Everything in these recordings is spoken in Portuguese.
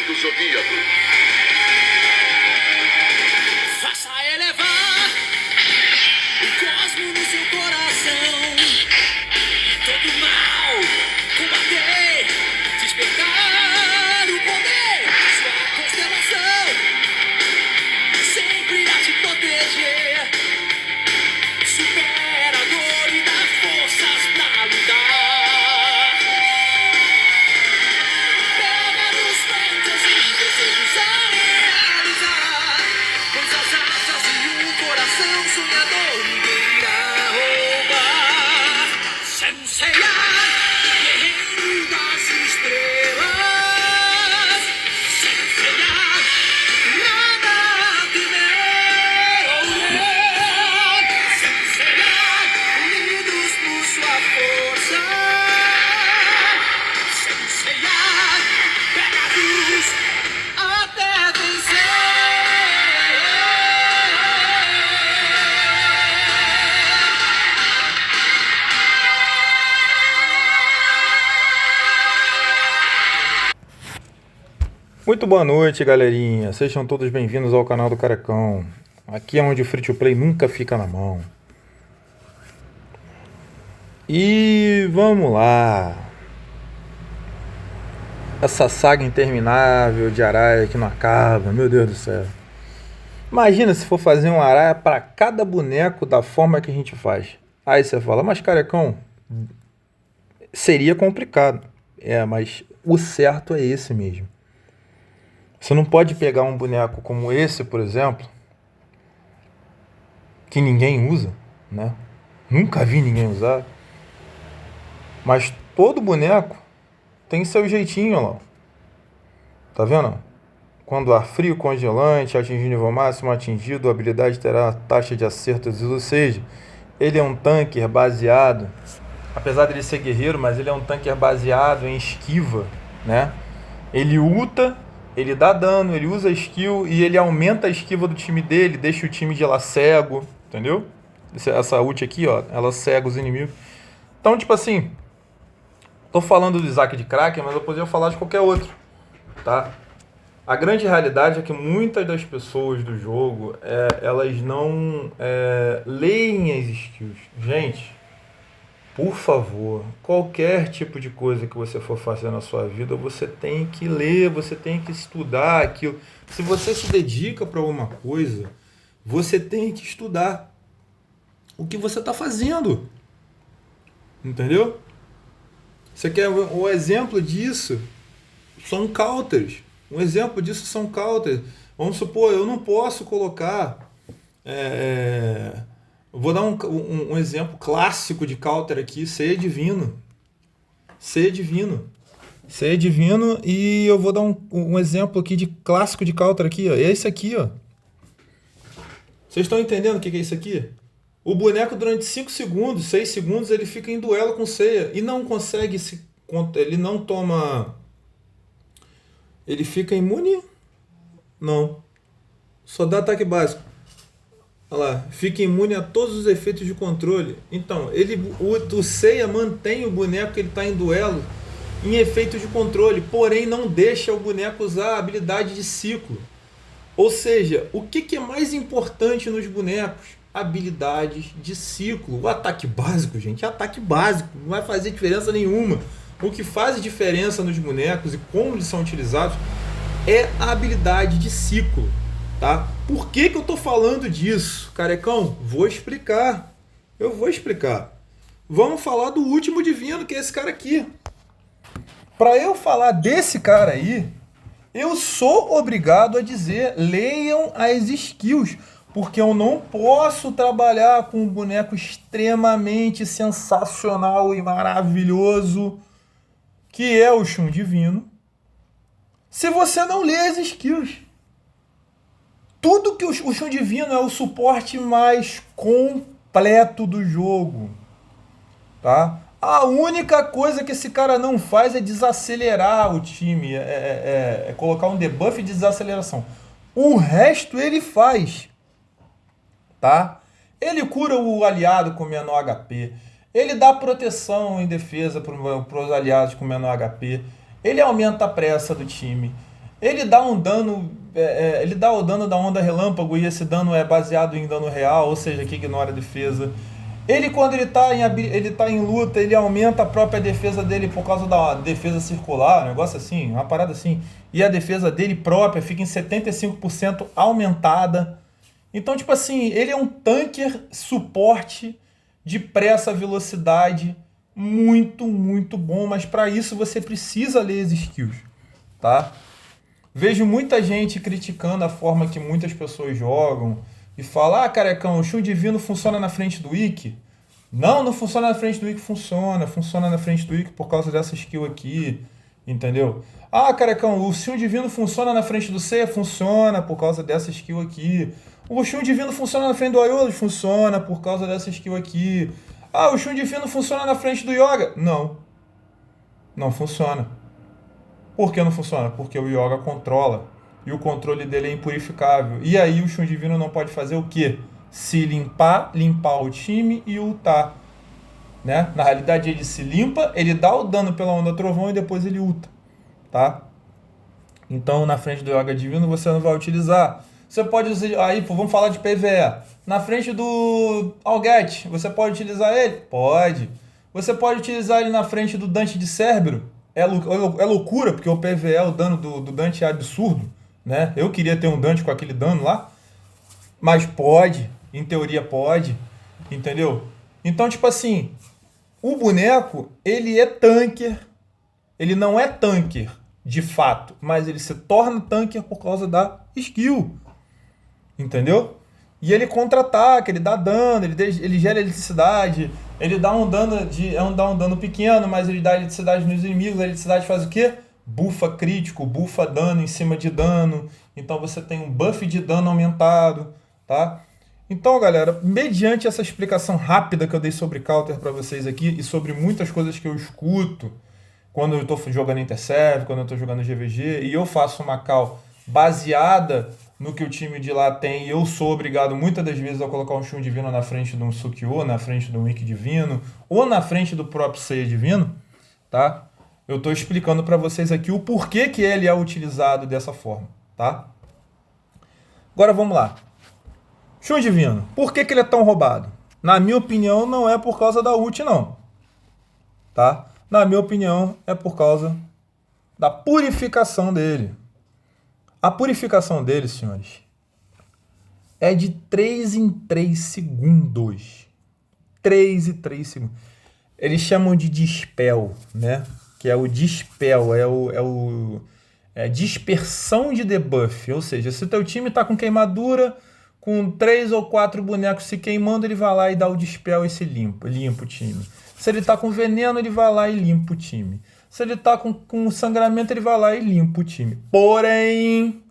do Zodíaco. Faça elevar o cosmo no seu coração. Todo mal combater, despertar o poder. Sua constelação sempre irá te proteger. Supera a dor e dá forças pra lutar. Pega nos peitos e desejos a realizar. Pois as asas e um coração sonhador ninguém irá roubar. Senseiya, guerreiro das estrelas. Senseiya, nada temer ou ler. Senseiya, unidos por sua força. Senseiya, pegados até vencer. Muito boa noite, galerinha. Sejam todos bem-vindos ao canal do Carecão. Aqui é onde o free to play nunca fica na mão. E vamos lá. Essa saga interminável de Araya que não acaba, meu Deus do céu. Imagina se for fazer um Araya para cada boneco da forma que a gente faz. Aí você fala, mas Carecão, seria complicado. Mas o certo é esse mesmo. Você não pode pegar um boneco como esse, por exemplo, que ninguém usa, né? Nunca vi ninguém usar. Mas todo boneco tem seu jeitinho lá. Tá vendo? Quando ar frio, congelante, atingir nível máximo, atingido, a habilidade terá taxa de acerto, ou seja, ele é um tanker baseado, apesar dele ser guerreiro, mas ele é um tanker baseado em esquiva, né? Ele ulta, ele dá dano, ele usa skill e ele aumenta a esquiva do time dele, deixa o time de lá cego, entendeu? Essa ult aqui, ó, ela cega os inimigos. Então, tipo assim, tô falando do Isaac de Kraken, mas eu poderia falar de qualquer outro, tá? A grande realidade é que muitas das pessoas do jogo, elas não leem as skills. Gente, por favor, qualquer tipo de coisa que você for fazer na sua vida, você tem que ler, você tem que estudar aquilo. Se você se dedica para alguma coisa, você tem que estudar o que você está fazendo. Entendeu? Você quer um exemplo disso? São counters. Um exemplo disso são counters. Vamos supor, eu não posso colocar... Vou dar um exemplo clássico de counter aqui, Ceia Divino. Ceia Divino. Ceia Divino e eu vou dar um exemplo aqui de clássico de counter aqui, ó. É esse aqui, ó. Vocês estão entendendo o que é isso aqui? O boneco durante 5 segundos, 6 segundos, ele fica em duelo com Ceia e não consegue ele não toma... Ele fica imune? Não. Só dá ataque básico. Olha lá, fica imune a todos os efeitos de controle. Então, o Ceia mantém o boneco que ele está em duelo em efeito de controle, porém não deixa o boneco usar a habilidade de ciclo. Ou seja, o que é mais importante nos bonecos? Habilidades de ciclo. O ataque básico, gente, é ataque básico, não vai fazer diferença nenhuma. O que faz diferença nos bonecos e como eles são utilizados é a habilidade de ciclo. Tá? Por que eu tô falando disso, Carecão? Vou explicar. Eu vou explicar. Vamos falar do último divino, que é esse cara aqui. Para eu falar desse cara aí, eu sou obrigado a dizer, leiam as skills, porque eu não posso trabalhar com um boneco extremamente sensacional e maravilhoso, que é o Shun Divino, se você não lê as skills. Tudo que o Shun Divino é o suporte mais completo do jogo, tá? A única coisa que esse cara não faz é desacelerar o time, colocar um debuff de desaceleração. O resto ele faz, tá? Ele cura o aliado com menor HP, ele dá proteção em defesa para os aliados com menor HP, ele aumenta a pressa do time. Ele dá um dano, ele dá o dano da onda relâmpago e esse dano é baseado em dano real, ou seja, que ignora a defesa. Ele, quando ele tá em luta, ele aumenta a própria defesa dele por causa da defesa circular, um negócio assim, uma parada assim. E a defesa dele própria fica em 75% aumentada. Então, tipo assim, ele é um tanker suporte de pressa velocidade muito, muito bom, mas para isso você precisa ler as skills, tá? Vejo muita gente criticando a forma que muitas pessoas jogam e fala: ah, carecão, o Shun Divino funciona na frente do Ikki. Não funciona na frente do Ikki, funciona na frente do Ikki por causa dessa skill aqui, entendeu? Ah, carecão, o Shun Divino funciona na frente do Seiya? Funciona por causa dessa skill aqui. O Shun Divino funciona na frente do Aiolo? Funciona por causa dessa skill aqui. Ah, o Shun Divino funciona na frente do Yoga? Não funciona. Por que não funciona? Porque o Yoga controla. E o controle dele é impurificável. E aí o Shun Divino não pode fazer o quê? Se limpar o time e ultar. Né? Na realidade ele se limpa, ele dá o dano pela onda trovão e depois ele ulta. Tá? Então na frente do Yoga Divino você não vai utilizar. Você pode usar, aí vamos falar de PvE. Na frente do Alget, você pode utilizar ele? Pode. Você pode utilizar ele na frente do Dante de Cérbero? É loucura, porque o PvE, o dano do Dante é absurdo, né? Eu queria ter um Dante com aquele dano lá, mas pode, em teoria pode, entendeu? Então, tipo assim, o boneco, ele é tanker, ele não é tanker de fato, mas ele se torna tanker por causa da skill, entendeu? E ele contra-ataca, ele dá dano, ele gera eletricidade, ele dá um dano pequeno, mas ele dá eletricidade nos inimigos. A eletricidade faz o quê? Bufa crítico, bufa dano em cima de dano. Então você tem um buff de dano aumentado, tá? Então, galera, mediante essa explicação rápida que eu dei sobre Counter para vocês aqui e sobre muitas coisas que eu escuto quando eu estou jogando Interserve, quando eu estou jogando GVG, e eu faço uma call baseada no que o time de lá tem, e eu sou obrigado muitas das vezes a colocar um Shun Divino na frente de um Sukiô, na frente de um Ikki Divino, ou na frente do próprio Seiya Divino, tá? Eu estou explicando para vocês aqui o porquê que ele é utilizado dessa forma, tá? Agora vamos lá. Shun Divino, por que ele é tão roubado? Na minha opinião, não é por causa da ult, não. Tá? Na minha opinião, é por causa da purificação dele. A purificação dele, senhores, é de 3 em 3 segundos. 3 em 3 segundos. Eles chamam de Dispel, né? Que é o Dispel, é dispersão de debuff. Ou seja, se o teu time tá com queimadura, com 3 ou 4 bonecos se queimando, ele vai lá e dá o Dispel e se limpa o time. Se ele tá com veneno, ele vai lá e limpa o time. Se ele tá com sangramento, ele vai lá e limpa o time. Porém,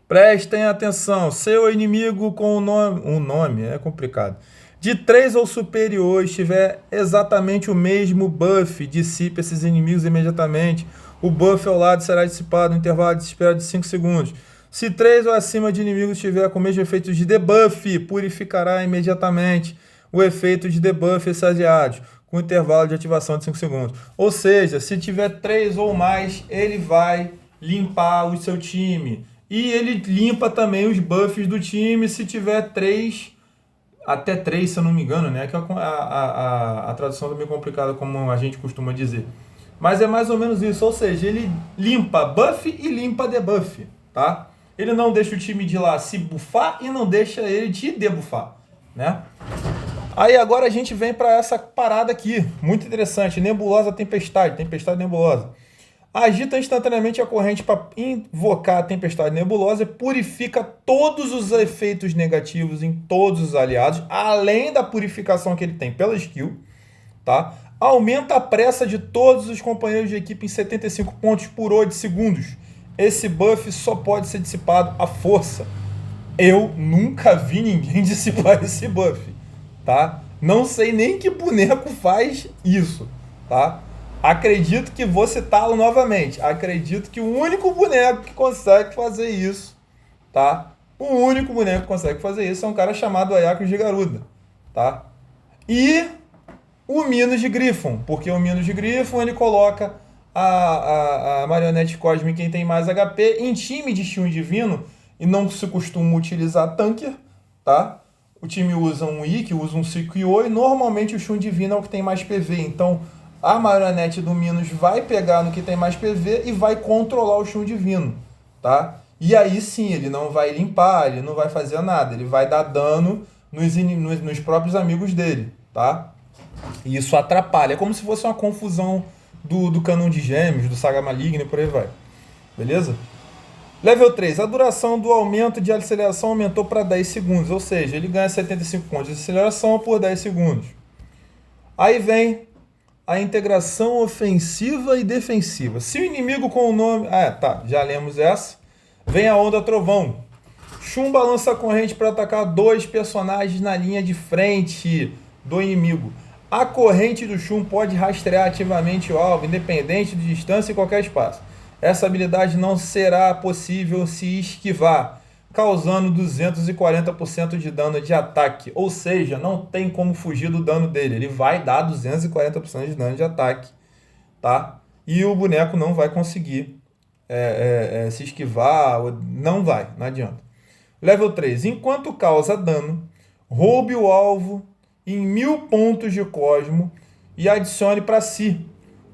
prestem atenção, seu inimigo com o nome é complicado, de 3 ou superior, tiver exatamente o mesmo buff, dissipe esses inimigos imediatamente. O buff ao lado será dissipado no intervalo de espera de 5 segundos. Se 3 ou acima de inimigos tiver com o mesmo efeito de debuff, purificará imediatamente o efeito de debuff exagerado, com intervalo de ativação de 5 segundos. Ou seja, se tiver 3 ou mais, ele vai limpar o seu time. E ele limpa também os buffs do time se tiver 3, até 3, se eu não me engano, né? Que a tradução é meio complicada, como a gente costuma dizer. Mas é mais ou menos isso, ou seja, ele limpa buff e limpa debuff, tá? Ele não deixa o time de lá se buffar e não deixa ele te debufar, né? Aí agora a gente vem para essa parada aqui, muito interessante, nebulosa tempestade nebulosa. Agita instantaneamente a corrente para invocar a tempestade nebulosa e purifica todos os efeitos negativos em todos os aliados, além da purificação que ele tem pela skill, tá? Aumenta a pressa de todos os companheiros de equipe em 75 pontos por 8 segundos. Esse buff só pode ser dissipado à força. Eu nunca vi ninguém dissipar esse buff, tá? Não sei nem que boneco faz isso, tá? Acredito que vou citá-lo novamente. Acredito que o único boneco que consegue fazer isso, tá? O único boneco que consegue fazer isso é um cara chamado Ayako de Garuda, tá? E o Minos de Griffon, porque o Minos de Griffon ele coloca a marionete cósmica quem tem mais HP. Em time de Shun Divino, e não se costuma utilizar tanker, tá? O time usa um Ikki, usa um Suikyo, e normalmente o Shun Divino é o que tem mais PV. Então, a marionete do Minos vai pegar no que tem mais PV e vai controlar o Shun Divino, tá? E aí sim, ele não vai limpar, ele não vai fazer nada, ele vai dar dano nos próprios amigos dele, tá? E isso atrapalha, é como se fosse uma confusão do Canão de Gêmeos, do Saga Maligna e por aí vai. Beleza? Level 3, a duração do aumento de aceleração aumentou para 10 segundos, ou seja, ele ganha 75 pontos de aceleração por 10 segundos. Aí vem a integração ofensiva e defensiva. Se o inimigo com o nome... Ah, tá, já lemos essa. Vem a Onda Trovão. Shun balança a corrente para atacar 2 personagens na linha de frente do inimigo. A corrente do Shun pode rastrear ativamente o alvo, independente de distância e qualquer espaço. Essa habilidade não será possível se esquivar, causando 240% de dano de ataque. Ou seja, não tem como fugir do dano dele. Ele vai dar 240% de dano de ataque, tá? E o boneco não vai conseguir se esquivar, não adianta. Level 3. Enquanto causa dano, roube o alvo em 1000 pontos de cosmo e adicione para si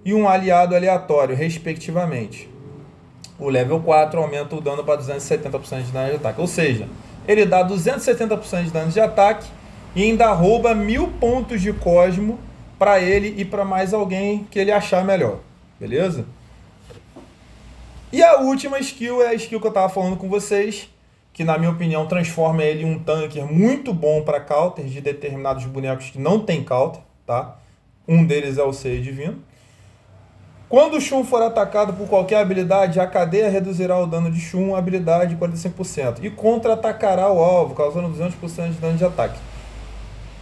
e um aliado aleatório, respectivamente. O level 4 aumenta o dano para 270% de dano de ataque. Ou seja, ele dá 270% de dano de ataque e ainda rouba 1000 pontos de cosmo para ele e para mais alguém que ele achar melhor. Beleza? E a última skill é a skill que eu estava falando com vocês, que na minha opinião transforma ele em um tanker muito bom para counter de determinados bonecos que não tem counter, tá? Um deles é o Seiya Divino. Quando o Shun for atacado por qualquer habilidade, a cadeia reduzirá o dano de Shun, habilidade 45%, e contra-atacará o alvo, causando 200% de dano de ataque.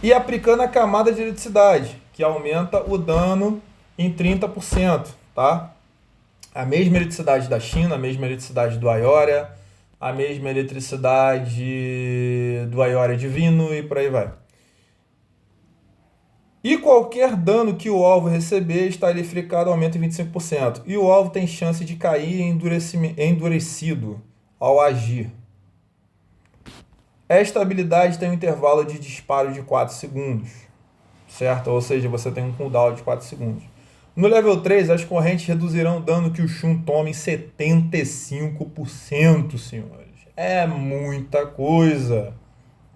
E aplicando a camada de eletricidade, que aumenta o dano em 30%, tá? A mesma eletricidade da China, a mesma eletricidade do Ioria, a mesma eletricidade do Ioria Divino e por aí vai. E qualquer dano que o alvo receber está eletricado aumenta em 25%. E o alvo tem chance de cair endurecido ao agir. Esta habilidade tem um intervalo de disparo de 4 segundos. Certo? Ou seja, você tem um cooldown de 4 segundos. No level 3, as correntes reduzirão o dano que o Shun toma em 75%, senhores. É muita coisa,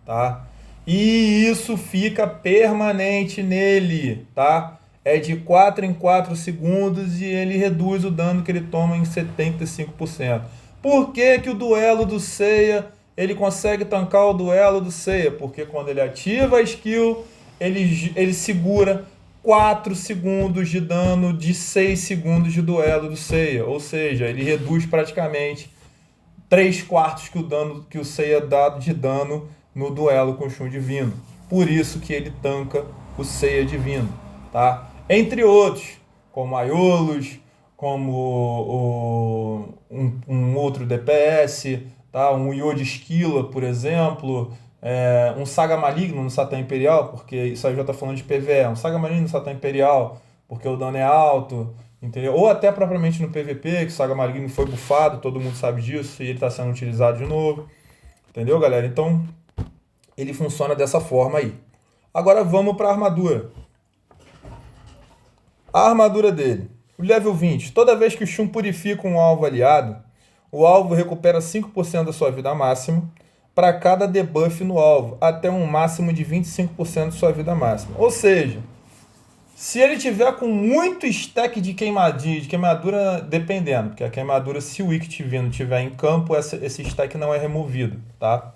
tá? E isso fica permanente nele, tá? É de 4 em 4 segundos e ele reduz o dano que ele toma em 75%. Por que que o duelo do Seiya, ele consegue tancar o duelo do Seiya? Porque quando ele ativa a skill, ele segura 4 segundos de dano de 6 segundos de duelo do Seiya. Ou seja, ele reduz praticamente 3/4 que o dano que o Seiya dá de dano no duelo com o Shun Divino. Por isso que ele tanca o Seiya Divino, tá? Entre outros, como Aiolos, como um outro DPS, tá? Um Yodi Esquila, por exemplo, um Saga Maligno no Satã Imperial, porque isso aí já está falando de PvE, um Saga Maligno no Satã Imperial, porque o dano é alto, entendeu? Ou até propriamente no PVP, que o Saga Maligno foi bufado, todo mundo sabe disso, e ele está sendo utilizado de novo, entendeu, galera? Então, ele funciona dessa forma aí. Agora vamos para a armadura. A armadura dele. O level 20. Toda vez que o Shun purifica um alvo aliado, o alvo recupera 5% da sua vida máxima para cada debuff no alvo, até um máximo de 25% de sua vida máxima. Ou seja, se ele tiver com muito stack de queimadura, dependendo, porque a queimadura, se o Ikki Divino estiver em campo, esse stack não é removido, tá?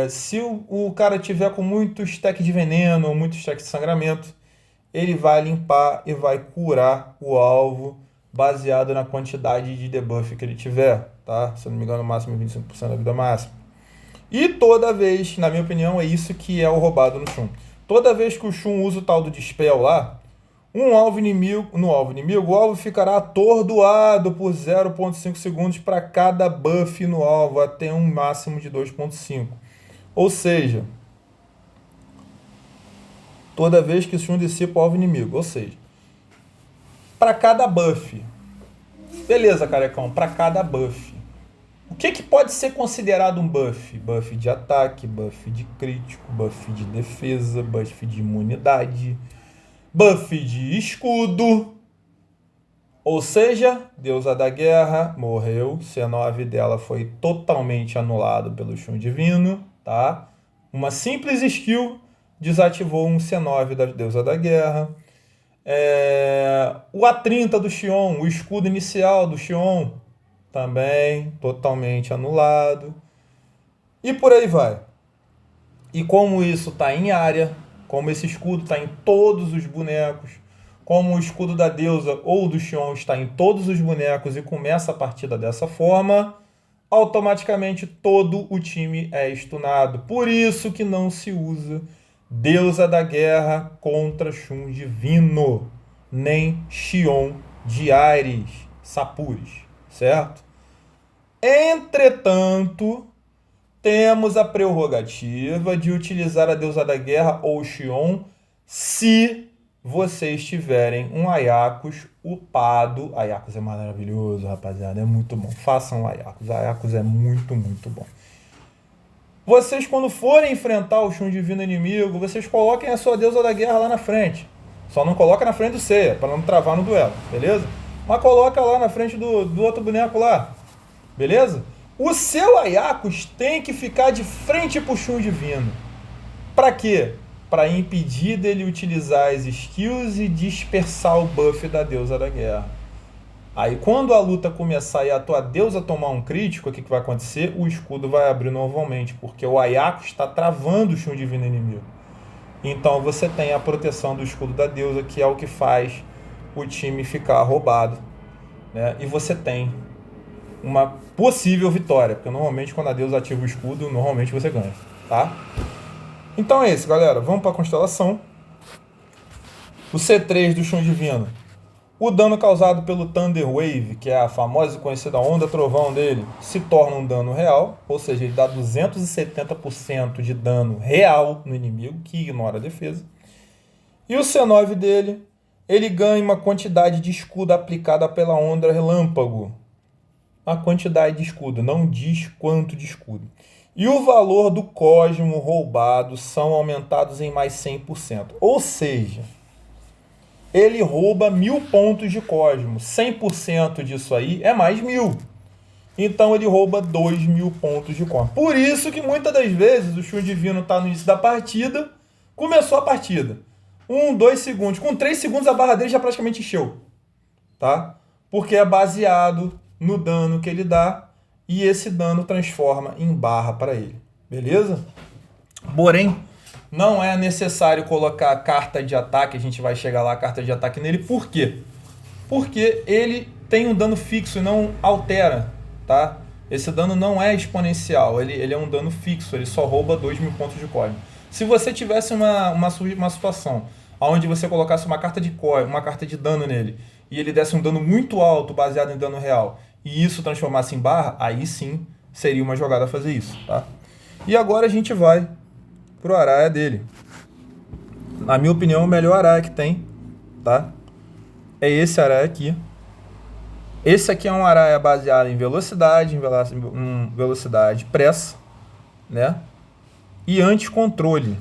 Se o cara tiver com muito stack de veneno ou muito stack de sangramento, ele vai limpar e vai curar o alvo baseado na quantidade de debuff que ele tiver, tá? Se eu não me engano, no máximo 25% da vida máxima. E toda vez, na minha opinião, é isso que é o roubado no Shun. Toda vez que o Shun usa o tal do Dispel lá, no alvo inimigo, o alvo ficará atordoado por 0,5 segundos para cada buff no alvo, até um máximo de 2,5. Ou seja, toda vez que o Shun dissipa o alvo inimigo. Ou seja, para cada buff. Beleza, carecão, para cada buff. O que pode ser considerado um buff? Buff de ataque, buff de crítico, buff de defesa, buff de imunidade, buff de escudo. Ou seja, deusa da guerra morreu, C9 dela foi totalmente anulado pelo Shun Divino, tá? Uma simples skill desativou um C9 da deusa da guerra. O A30 do Xion, o escudo inicial do Xion, também totalmente anulado. E por aí vai. E como isso está em área, como esse escudo está em todos os bonecos, como o escudo da deusa ou do Xion está em todos os bonecos e começa a partida dessa forma, automaticamente todo o time é stunado. Por isso que não se usa deusa da guerra contra Shun Divino, nem Xion de Ares, Sapuris, certo? Entretanto, temos a prerrogativa de utilizar a deusa da guerra ou Xion se vocês tiverem um Ayakos upado. Ayakos é maravilhoso, rapaziada, é muito bom. Façam Ayakos, Ayakos é muito, muito bom. Vocês, quando forem enfrentar o Shun Divino inimigo, vocês coloquem a sua deusa da guerra lá na frente. Só não coloca na frente do Seiya, para não travar no duelo, beleza? Mas coloca lá na frente do outro boneco lá, beleza? O seu Ayakos tem que ficar de frente pro Shun Divino. Para quê? Para impedir dele utilizar as skills e dispersar o buff da deusa da guerra. Aí quando a luta começar e a tua deusa tomar um crítico, o que vai acontecer? O escudo vai abrir normalmente, porque o Ayakos está travando o Shun Divino inimigo. Então você tem a proteção do escudo da deusa, que é o que faz o time ficar roubado, né? E você tem uma possível vitória, porque normalmente quando a deusa ativa o escudo, normalmente você ganha, tá? Então é isso, galera. Vamos para a constelação. O C3 do Shun Divino. O dano causado pelo Thunder Wave, que é a famosa e conhecida onda trovão dele, se torna um dano real, ou seja, ele dá 270% de dano real no inimigo, que ignora a defesa. E o C9 dele, ele ganha uma quantidade de escudo aplicada pela onda relâmpago. A quantidade de escudo, não diz quanto de escudo. E o valor do cosmo roubado são aumentados em mais 100%. Ou seja, ele rouba 1000 pontos de cosmo. 100% disso aí é mais 1000. Então ele rouba 2000 pontos de cosmo. Por isso que muitas das vezes o Shun Divino está no início da partida, começou a partida. 1, 2 segundos. Com 3 segundos a barra dele já praticamente encheu. Tá? Porque é baseado no dano que ele dá. E esse dano transforma em barra para ele. Beleza? Porém, não é necessário colocar a carta de ataque. A gente vai chegar lá, a carta de ataque nele. Por quê? Porque ele tem um dano fixo e não altera. Tá? Esse dano não é exponencial. Ele é um dano fixo. Ele só rouba 2000 pontos de cosmo. Se você tivesse uma situação onde você colocasse uma carta de cosmo, uma carta de dano nele, e ele desse um dano muito alto baseado em dano real, e isso transformasse em barra, aí sim seria uma jogada a fazer isso, tá? E agora a gente vai pro Araya dele. Na minha opinião, o melhor Araya que tem, tá? É esse Araya aqui. Esse aqui é um Araya baseado em velocidade, em velocidade pressa, né? E anti-controle.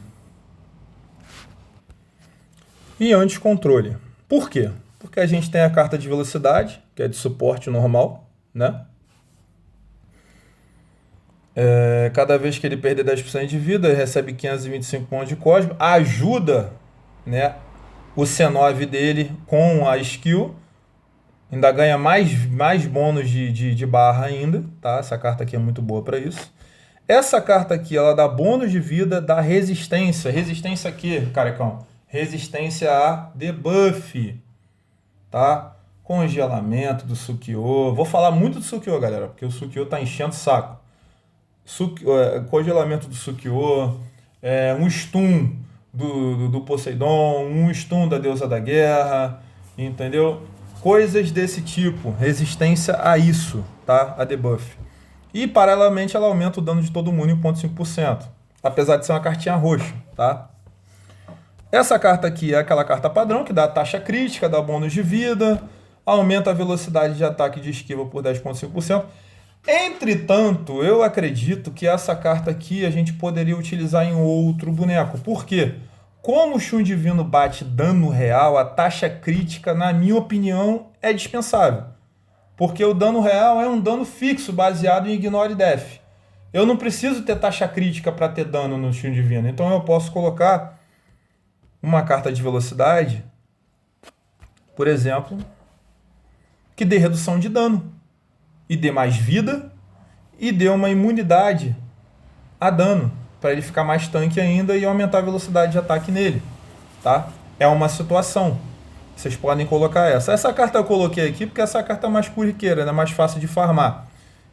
Por quê? Porque a gente tem a carta de velocidade, que é de suporte normal, né? Cada vez que ele perder 10% de vida, ele recebe 525 pontos de cosmo. Ajuda, né, o C9 dele com a skill. Ainda ganha mais bônus de barra ainda, tá? Essa carta aqui é muito boa para isso. Essa carta aqui, ela dá bônus de vida, dá resistência. Resistência aqui, carecão. Resistência a debuff, tá? Congelamento do Sukyo. Vou falar muito do Sukyo, galera, porque o Sukyo tá enchendo o saco. Congelamento do Sukyo, um stun do Poseidon, um stun da deusa da guerra, entendeu? Coisas desse tipo, resistência a isso, tá? A debuff. E, paralelamente, ela aumenta o dano de todo mundo em 0,5%. Apesar de ser uma cartinha roxa, tá? Essa carta aqui é aquela carta padrão que dá a taxa crítica, dá bônus de vida, aumenta a velocidade de ataque de esquiva por 10,5%. Entretanto, eu acredito que essa carta aqui a gente poderia utilizar em outro boneco. Por quê? Como o Shun Divino bate dano real, a taxa crítica, na minha opinião, é dispensável. Porque o dano real é um dano fixo, baseado em Ignore Death. Eu não preciso ter taxa crítica para ter dano no Shun Divino. Então eu posso colocar uma carta de velocidade, por exemplo, que dê redução de dano, e dê mais vida, e dê uma imunidade a dano, para ele ficar mais tanque ainda e aumentar a velocidade de ataque nele, tá? É uma situação. Vocês podem colocar essa. Essa carta eu coloquei aqui porque essa carta é mais corriqueira, é mais fácil de farmar.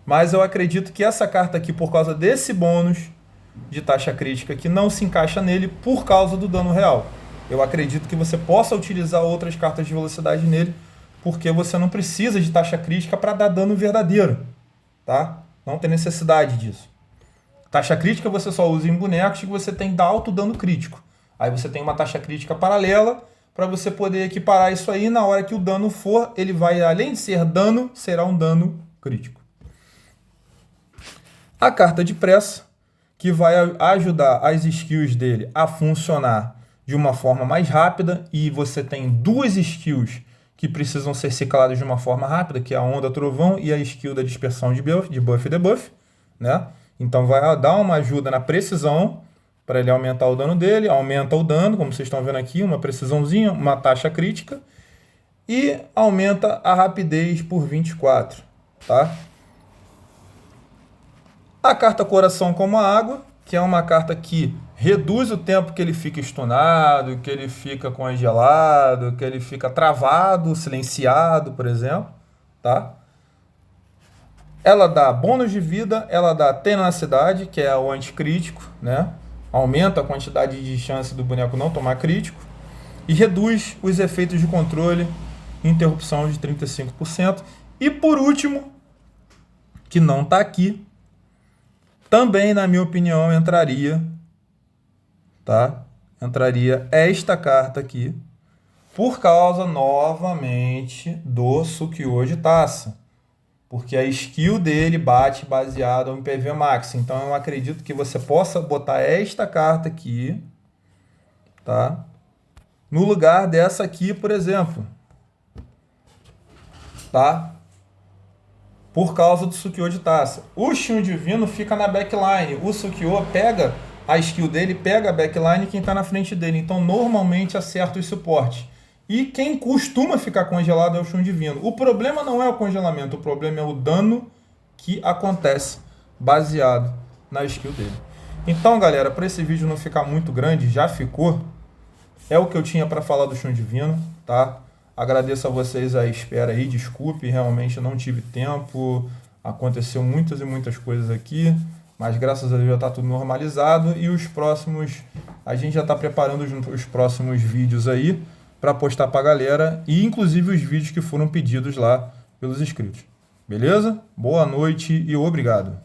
Mas eu acredito que essa carta aqui, por causa desse bônus de taxa crítica, que não se encaixa nele por causa do dano real. Eu acredito que você possa utilizar outras cartas de velocidade nele, porque você não precisa de taxa crítica para dar dano verdadeiro, tá? Não tem necessidade disso. Taxa crítica você só usa em bonecos que você tem que dar alto dano crítico. Aí você tem uma taxa crítica paralela para você poder equiparar isso aí. Na hora que o dano for, ele vai, além de ser dano, será um dano crítico. A carta de pressa, que vai ajudar as skills dele a funcionar de uma forma mais rápida, e você tem duas skills que precisam ser cicladas de uma forma rápida, que é a Onda Trovão e a skill da dispersão de buff e debuff, né? Então vai dar uma ajuda na precisão, para ele aumentar o dano dele, aumenta o dano, como vocês estão vendo aqui, uma precisãozinha, uma taxa crítica, e aumenta a rapidez por 24, tá? A carta Coração como a Água, que é uma carta que reduz o tempo que ele fica stunado, que ele fica congelado, que ele fica travado, silenciado, por exemplo, tá? Ela dá bônus de vida, ela dá tenacidade, que é o anticrítico, né? Aumenta a quantidade de chance do boneco não tomar crítico, e reduz os efeitos de controle, interrupção de 35%. E por último, que não está aqui, também, na minha opinião, entraria, tá? Entraria esta carta aqui, por causa, novamente, do Sukiô de Taça. Porque a skill dele bate baseado em PV Max. Então, eu acredito que você possa botar esta carta aqui, tá? No lugar dessa aqui, por exemplo. Tá? Por causa do Sukiô de Taça. O Shun Divino fica na backline. O Sukiô pega a skill dele, pega a backline e quem está na frente dele. Então, normalmente, acerta os suportes. E quem costuma ficar congelado é o Shun Divino. O problema não é o congelamento, o problema é o dano que acontece baseado na skill dele. Então, galera, para esse vídeo não ficar muito grande, já ficou. É o que eu tinha para falar do Shun Divino, tá? Agradeço a vocês a espera aí, desculpe, realmente não tive tempo, aconteceu muitas e muitas coisas aqui, mas graças a Deus já está tudo normalizado e os próximos, a gente já está preparando os próximos vídeos aí para postar para a galera e inclusive os vídeos que foram pedidos lá pelos inscritos. Beleza? Boa noite e obrigado.